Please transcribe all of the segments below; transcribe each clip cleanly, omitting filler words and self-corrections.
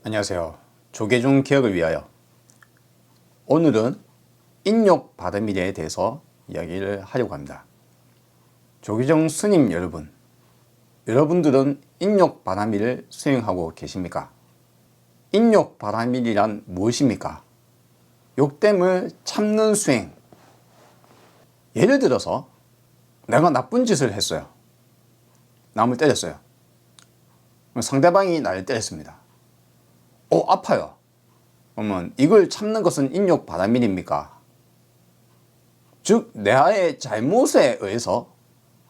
안녕하세요. 조계종 개혁을 위하여. 오늘은 인욕 바다미래에 대해서 이야기를 하려고 합니다. 조계종 스님 여러분, 여러분들은 인욕 바다미를 수행하고 계십니까? 인욕 바다미란 무엇입니까? 욕됨을 참는 수행. 예를 들어서 내가 나쁜 짓을 했어요. 남을 때렸어요. 상대방이 나를 때렸습니다. 아파요. 그러면 이걸 참는 것은 인욕 바다밀입니까? 즉 나의 잘못에 의해서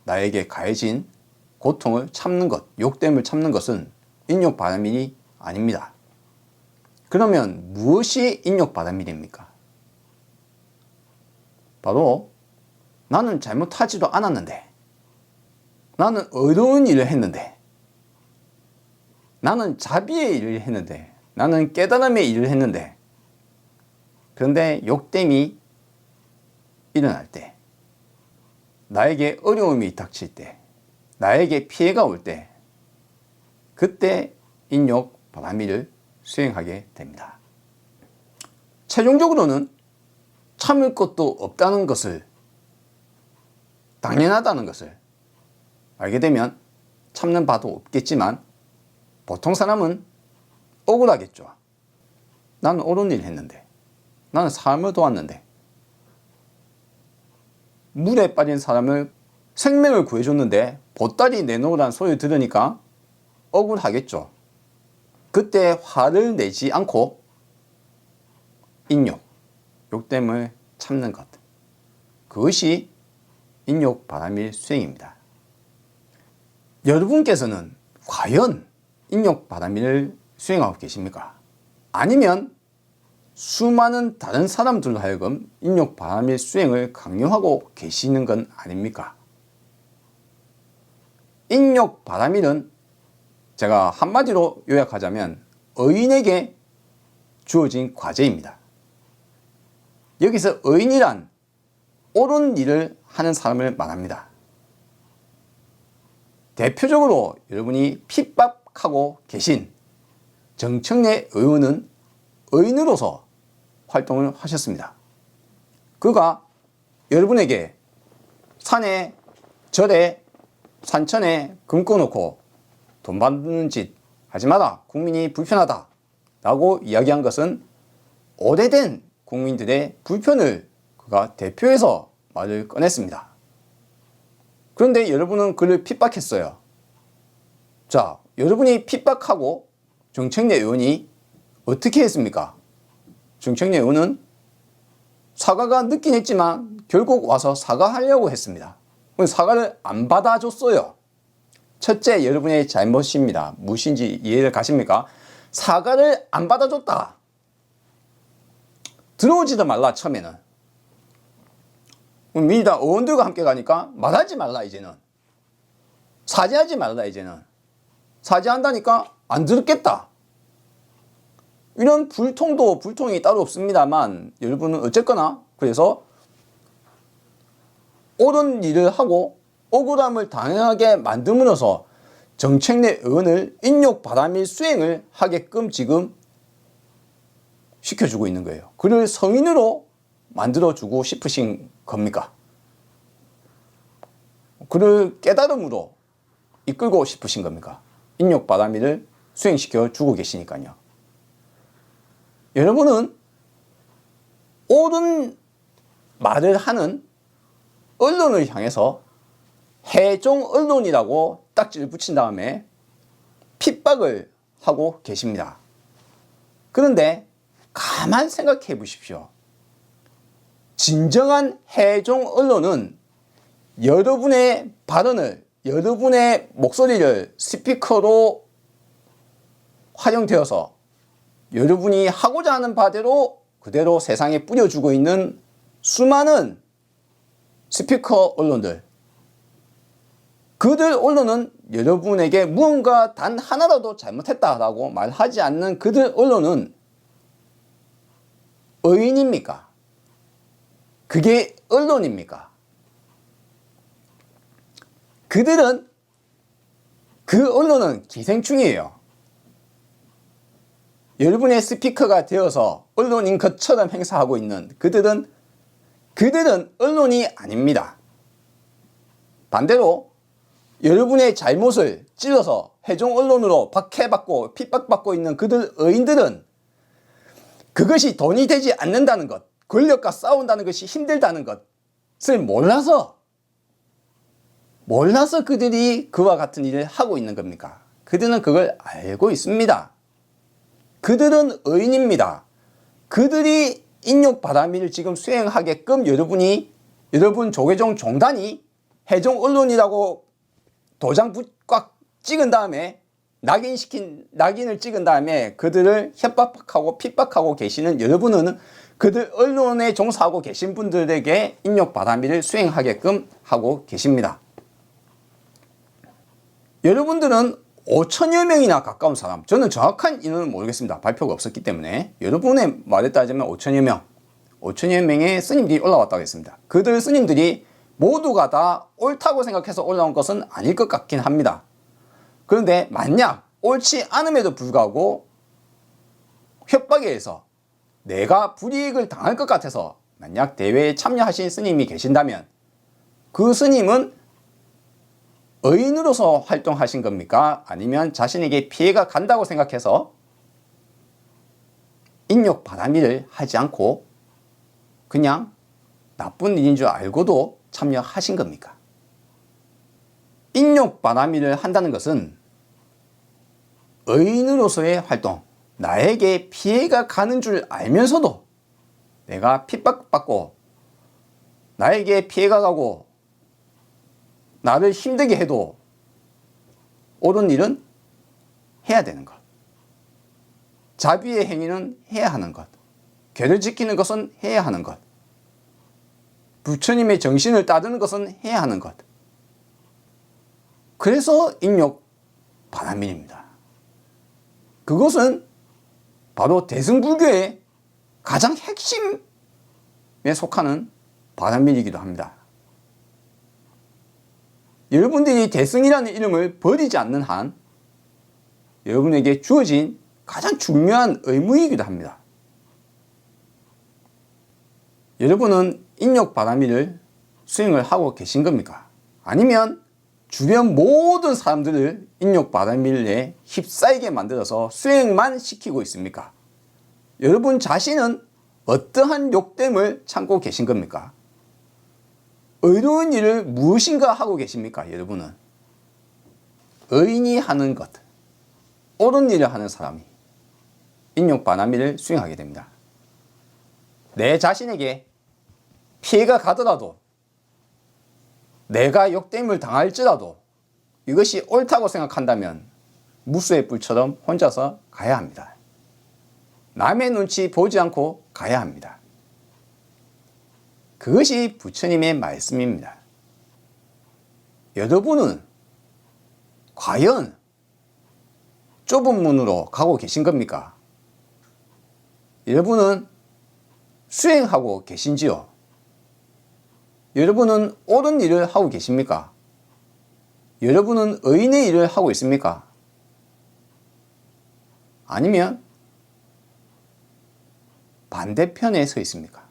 나에게 가해진 고통을 참는 것, 욕됨을 참는 것은 인욕 바다밀이 아닙니다. 그러면 무엇이 인욕 바다밀입니까? 바로 나는 잘못하지도 않았는데, 나는 어려운 일을 했는데, 나는 자비의 일을 했는데, 나는 깨달음의 일을 했는데, 그런데 욕됨이 일어날 때, 나에게 어려움이 닥칠 때, 나에게 피해가 올 때, 그때 인욕 바다밀을 수행하게 됩니다. 최종적으로는 참을 것도 없다는 것을, 당연하다는 것을 알게 되면 참는 바도 없겠지만, 보통 사람은 억울하겠죠. 나는 옳은 일 했는데, 나는 사람을 도왔는데, 물에 빠진 사람을 생명을 구해줬는데 보따리 내놓으라는 소리 들으니까 억울하겠죠. 그때 화를 내지 않고 인욕, 욕됨을 참는 것, 그것이 인욕 바다밀 수행입니다. 여러분께서는 과연 인욕 바다밀을 수행하고 계십니까? 아니면 수많은 다른 사람들로 하여금 인욕 바다밀 수행을 강요하고 계시는 건 아닙니까? 인욕 바다밀은 제가 한마디로 요약하자면 의인에게 주어진 과제입니다. 여기서 의인이란 옳은 일을 하는 사람을 말합니다. 대표적으로 여러분이 핍박하고 계신 정청래 의원은 의인으로서 활동을 하셨습니다. 그가 여러분에게 산에, 절에, 산천에 금 꺼놓고 돈 받는 짓 하지 마라, 국민이 불편하다 라고 이야기한 것은 오래된 국민들의 불편을 그가 대표해서 말을 꺼냈습니다. 그런데 여러분은 그를 핍박했어요. 자, 여러분이 핍박하고 정청래 의원이 어떻게 했습니까? 정청래 의원은 사과가 늦긴 했지만 결국 와서 사과하려고 했습니다. 사과를 안 받아줬어요. 첫째, 여러분의 잘못입니다. 무엇인지 이해를 가십니까? 사과를 안 받아줬다. 들어오지도 말라. 처음에는 민주당 의원들과 함께 가니까 말하지 말라. 이제는 사죄하지 말라. 이제는 사죄한다니까 안 들었겠다. 이런 불통이 따로 없습니다만 여러분은 어쨌거나 그래서 옳은 일을 하고 억울함을 당연하게 만듦으로써 정청래 의원을 인욕 바다밀 수행을 하게끔 지금 시켜주고 있는 거예요. 그를 성인으로 만들어주고 싶으신 겁니까? 그를 깨달음으로 이끌고 싶으신 겁니까? 인욕 바다밀을 수행시켜 주고 계시니까요. 여러분은 옳은 말을 하는 언론을 향해서 해종 언론이라고 딱지를 붙인 다음에 핍박을 하고 계십니다. 그런데 가만 생각해 보십시오. 진정한 해종 언론은 여러분의 발언을, 여러분의 목소리를 스피커로 활용되어서 여러분이 하고자 하는 바대로 그대로 세상에 뿌려주고 있는 수많은 스피커 언론들, 그들 언론은 여러분에게 무언가 단 하나라도 잘못했다라고 말하지 않는 그들 언론은 의인입니까? 그게 언론입니까? 그들은, 그 언론은 기생충이에요. 여러분의 스피커가 되어서 언론인 것처럼 행사하고 있는 그들은 언론이 아닙니다. 반대로 여러분의 잘못을 찔러서 회종 언론으로 박해받고 핍박받고 있는 그들 의인들은 그것이 돈이 되지 않는다는 것, 권력과 싸운다는 것이 힘들다는 것을 몰라서 그들이 그와 같은 일을 하고 있는 겁니까? 그들은 그걸 알고 있습니다. 그들은 의인입니다. 그들이 인욕바람일을 지금 수행하게끔 여러분 조계종 종단이 회종 언론이라고 도장 꽉 찍은 다음에 낙인을 찍은 다음에 그들을 협박하고 핍박하고 계시는 여러분은 그들 언론에 종사하고 계신 분들에게 인욕바람일을 수행하게끔 하고 계십니다. 여러분들은 5천여 명이나 가까운 사람, 저는 정확한 인원은 모르겠습니다. 발표가 없었기 때문에. 여러분의 말에 따지면 5천여 명의 스님들이 올라왔다고 했습니다. 그들 스님들이 모두가 다 옳다고 생각해서 올라온 것은 아닐 것 같긴 합니다. 그런데 만약 옳지 않음에도 불구하고 협박에 의해서 내가 불이익을 당할 것 같아서 만약 대회에 참여하신 스님이 계신다면 그 스님은 의인으로서 활동하신 겁니까? 아니면 자신에게 피해가 간다고 생각해서 인욕바람일을 하지 않고 그냥 나쁜 일인 줄 알고도 참여하신 겁니까? 인욕바람일을 한다는 것은 의인으로서의 활동, 나에게 피해가 가는 줄 알면서도 내가 핍박받고 나에게 피해가 가고 나를 힘들게 해도 옳은 일은 해야 되는 것. 자비의 행위는 해야 하는 것. 죄를 지키는 것은 해야 하는 것. 부처님의 정신을 따르는 것은 해야 하는 것. 그래서 인욕바람일입니다. 그것은 바로 대승불교의 가장 핵심에 속하는 바람일이기도 합니다. 여러분들이 대승이라는 이름을 버리지 않는 한 여러분에게 주어진 가장 중요한 의무이기도 합니다. 여러분은 인욕바람일을 수행을 하고 계신 겁니까? 아니면 주변 모든 사람들을 인욕바람일에 휩싸이게 만들어서 수행만 시키고 있습니까? 여러분 자신은 어떠한 욕됨을 참고 계신 겁니까? 의로운 일을 무엇인가 하고 계십니까? 여러분은 의인이 하는 것, 옳은 일을 하는 사람이 인욕바람일을 수행하게 됩니다. 내 자신에게 피해가 가더라도 내가 욕됨을 당할지라도 이것이 옳다고 생각한다면 무수의 뿔처럼 혼자서 가야 합니다. 남의 눈치 보지 않고 가야 합니다. 그것이 부처님의 말씀입니다. 여러분은 과연 좁은 문으로 가고 계신 겁니까? 여러분은 수행하고 계신지요? 여러분은 옳은 일을 하고 계십니까? 여러분은 의인의 일을 하고 있습니까? 아니면 반대편에 서 있습니까?